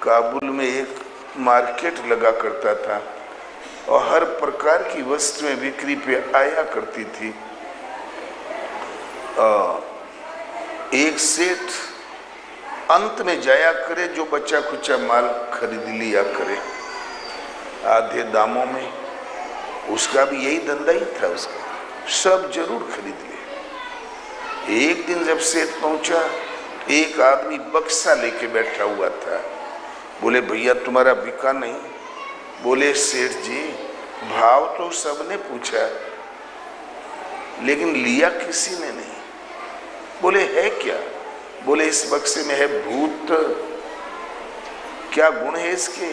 काबुल में एक मार्केट लगा करता था और हर प्रकार की वस्तुएं बिक्री पे आया करती थी। एक सेठ अंत में जाया करे जो बच्चा खुचा माल खरीद लिया करे आधे दामों में। उसका भी यही धंधा ही था, उसका सब जरूर खरीद ले। एक दिन जब सेठ पहुंचा, एक आदमी बक्सा लेके बैठा हुआ था। बोले भैया तुम्हारा बिका नहीं? बोले सेठ जी भाव तो सबने पूछा लेकिन लिया किसी ने नहीं। बोले है क्या? बोले इस बक्से में है भूत। क्या गुण है इसके?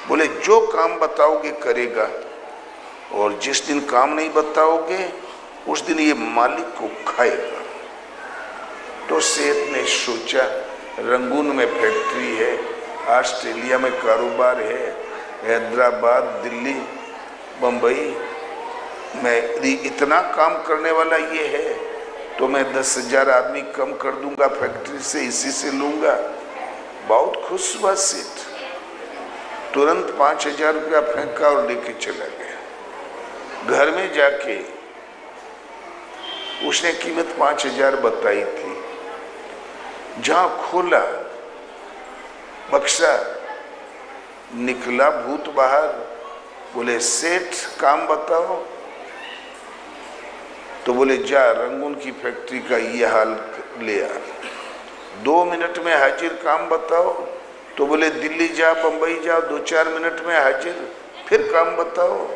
बोले जो काम बताओगे करेगा और जिस दिन काम नहीं बताओगे उस दिन ये मालिक को खाएगा। तो सेठ ने सोचा रंगून में फैक्ट्री है, ऑस्ट्रेलिया में कारोबार है, हैदराबाद, दिल्ली, बम्बई में इतना काम करने वाला ये है तो मैं 10,000 आदमी कम कर दूंगा फैक्ट्री से, इसी से लूंगा। बहुत खुश हुआ सेठ, तुरंत 5,000 रुपया फेंका और लेके चला गया। घर में जाके उसने कीमत 5,000 बताई थी। जहां खोला बक्सा, निकला भूत बाहर। बोले सेठ काम बताओ। तो बोले जा रंगून की फैक्ट्री का ये हाल ले आ। 2 मिनट में हाजिर, काम बताओ। तो बोले दिल्ली जा, बंबई जा, 2-4 मिनट में हाजिर, फिर काम बताओ।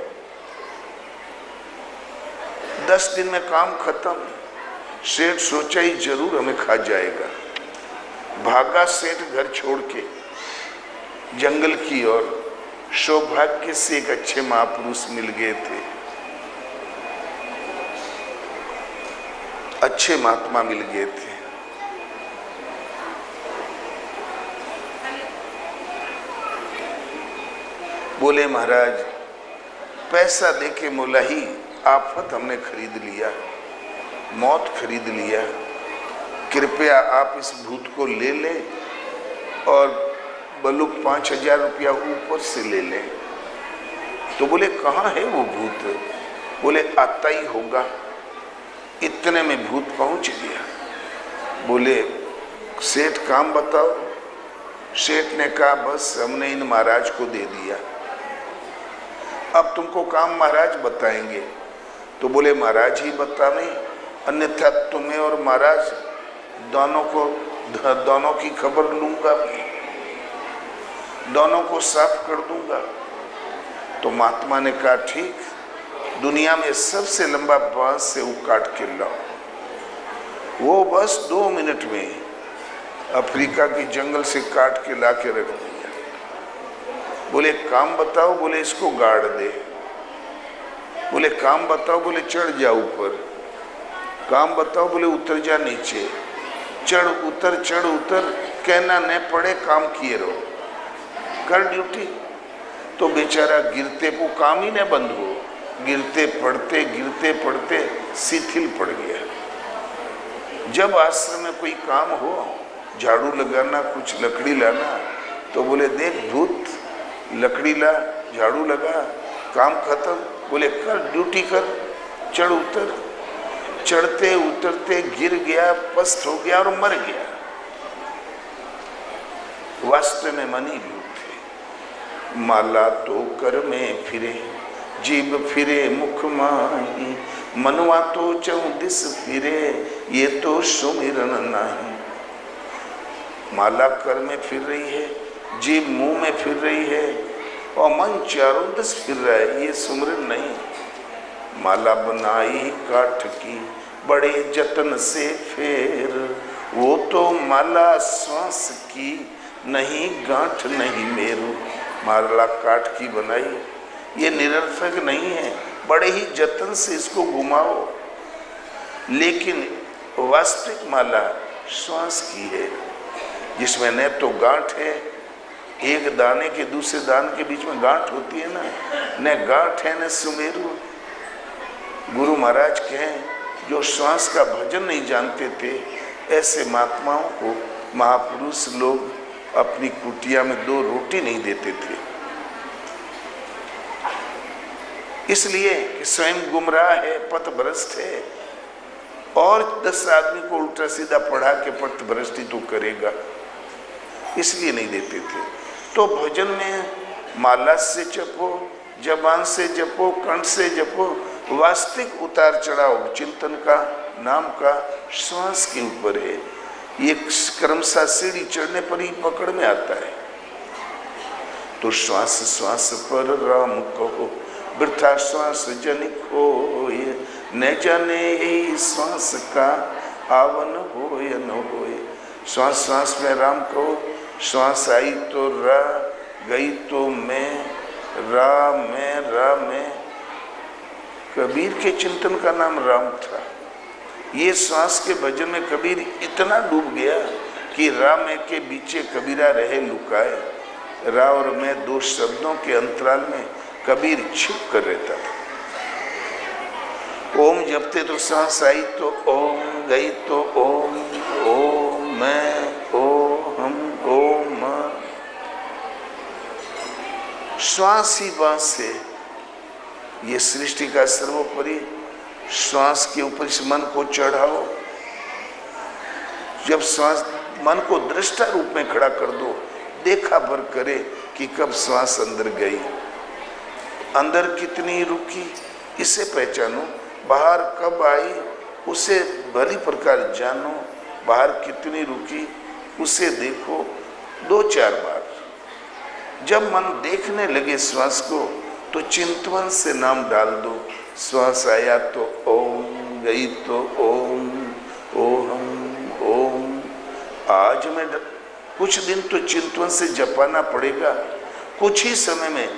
10 दिन में काम खत्म। सेठ सोचा ही जरूर हमें खा जाएगा। भागा सेठ घर छोड़ के जंगल की ओर। सौभाग्य से एक अच्छे महापुरुष मिल गए थे, अच्छे महात्मा मिल गए थे। बोले महाराज पैसा देके मुलाही आफत हमने खरीद लिया, मौत खरीद लिया। कृपया आप इस भूत को ले लें और बलुक 5,000 रुपया ऊपर से ले लें। तो बोले कहाँ है वो भूत? बोले आता ही होगा। इतने में भूत पहुंच गया। बोले सेठ काम बताओ। सेठ ने कहा बस हमने इन महाराज को दे दिया, अब तुमको काम महाराज बताएंगे। तो बोले महाराज ही बतावे, अन्यथा तुम्हें और महाराज दोनों की खबर लूंगा, दोनों को साफ कर दूंगा। तो महात्मा ने कहा ठीक, दुनिया में सबसे लंबा बांस से वो काट के लाओ। वो बस 2 मिनट में अफ्रीका की जंगल से काट के ला के रख दिया। बोले काम बताओ। बोले इसको गाड़ दे। बोले काम बताओ। बोले चढ़ जा ऊपर। काम बताओ। बोले उतर जा नीचे। चढ़ उतर कहना न पड़े, काम किए रहो, कर ड्यूटी। तो बेचारा गिरते वो काम ही न बंद हो, गिरते पड़ते शिथिल पड़ गया। जब आश्रम में कोई काम हो, झाड़ू लगाना, कुछ लकड़ी लाना, तो बोले देख भूत, लकड़ी ला, झाड़ू लगा, काम खत्म। बोले कर ड्यूटी कर, चढ़ उतर। चढ़ते उतरते गिर गया, पस्त हो गया और मर गया। वास्तव में मनी भूत थे। माला तो कर में फिरे, जीभ फिरे मुख माही, मनवा तो चौदिस फिरे, ये तो सुमिरन नहीं। माला कर में फिर रही है, जीभ मुंह में फिर रही है और मन चारों दिस फिर रहा है, ये सुमिरन नहीं। माला बनाई काठ की बड़े जतन से फेर, वो तो माला श्वास की नहीं गांठ नहीं मेरू। माला काठ की बनाई, ये निरर्थक नहीं है, बड़े ही जतन से इसको घुमाओ। लेकिन वास्तविक माला श्वास की है, जिसमें न तो गांठ है, एक दाने के दूसरे दाने के बीच में गांठ होती है ना, न गांठ है न सुमेरु। गुरु महाराज कहें जो श्वास का भजन नहीं जानते थे, ऐसे महात्माओं को महापुरुष लोग अपनी कुटिया में 2 रोटी नहीं देते थे, इसलिए कि स्वयं गुमराह है, पथभ्रष्ट है, और 10 आदमी को उल्टा सीधा पढ़ा के पथभ्रष्ट ही तो करेगा, इसलिए नहीं देते थे। तो भजन में माला से जपो, जबान से जपो, कंठ से जपो, वास्तविक उतार चढ़ाव चिंतन का, नाम का श्वास के ऊपर है। ये क्रमशः सीढ़ी चढ़ने पर ही पकड़ में आता है। तो श्वास श्वास पर राम कहो, वृथा श्वास जनिक हो, न जाने यही श्वास का आवन हो या न होए। श्वास श्वास में राम कहो, श्वास आई तो रा, गई तो मैं, रा में। कबीर के चिंतन का नाम राम था। ये श्वास के भजन में कबीर इतना डूब गया कि रा में के बीचे कबीरा रहे लुकाए। रा और मैं 2 शब्दों के अंतराल में कबीर छिप कर रहता था। ओम जपते तो सांस आई तो ओम, गई तो ओम, ओम मैं, ओ हम, ओम। श्वास ही बांस है। ये सृष्टि का सर्वोपरि श्वास के ऊपर इस मन को चढ़ाओ। जब श्वास मन को दृष्टा रूप में खड़ा कर दो, देखा भर करे कि कब श्वास अंदर गई, अंदर कितनी रुकी, इसे पहचानो। बाहर कब आई, उसे भली प्रकार जानो। बाहर कितनी रुकी, उसे देखो 2-4 बार। जब मन देखने लगे श्वास को, तो चिंतवन से नाम डाल दो। श्वास आया तो ओम, गई तो ओम, ओहम ओम। आज में कुछ दिन तो चिंतवन से जपाना पड़ेगा। कुछ ही समय में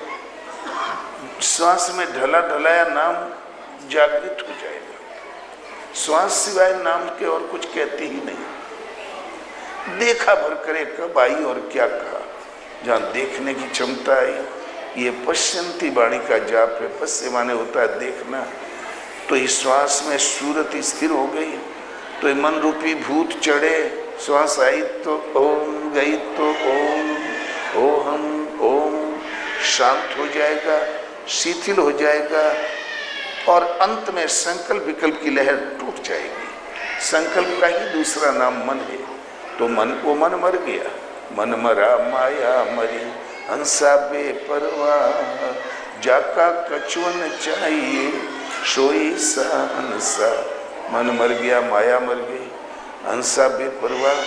श्वास में ढला ढलाया नाम जागृत हो जाएगा। श्वास सिवाय नाम के और कुछ कहती ही नहीं। देखा भर करे कब आई और क्या कहा। जहाँ देखने की क्षमता आई, ये पश्यंती वाणी का जाप है। पश्य माने होता है देखना। तो इस श्वास में सूरत स्थिर हो गई, तो ये मन रूपी भूत चढ़े। श्वास आई तो ओम, गई तो ओम, ओहम ओम। शांत हो जाएगा, शिथिल हो जाएगा, और अंत में संकल्प विकल्प की लहर टूट जाएगी। संकल्प का ही दूसरा नाम मन है। तो वो मन मर गया। मन मरा माया मरी, हंसा बेपरवाह, जाका कछुअन चाहिए, सोई सा हंसा। मन मर गया, माया मर गई, हंसा बेपरवाह,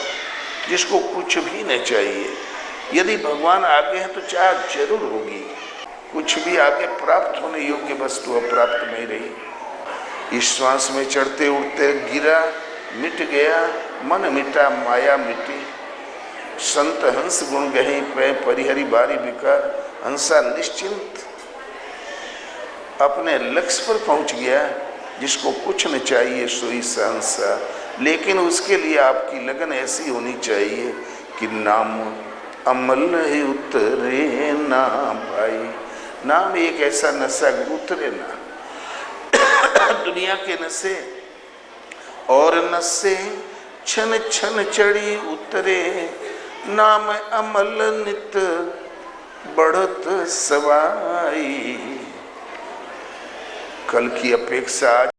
जिसको कुछ भी न चाहिए। यदि भगवान आगे हैं तो चाह जरूर होगी। कुछ भी आगे प्राप्त होने योग्य वस्तु अप्राप्त नहीं रही। इस श्वास में चढ़ते उठते गिरा, मिट गया, मन मिटा, माया मिटी। संत हंस गुण गही पे, परिहरी बारी विकार। हंसा निश्चिंत अपने लक्ष्य पर पहुंच गया। जिसको कुछ न चाहिए सोई सा हंसा। लेकिन उसके लिए आपकी लगन ऐसी होनी चाहिए कि नाम अमल ही उतरे ना भाई। नाम एक ऐसा नशा उतरे ना। दुनिया के नशे और नशे छन छन चढ़ी उतरे, नाम अमल नित बढ़त सवाई। कल की अपेक्षा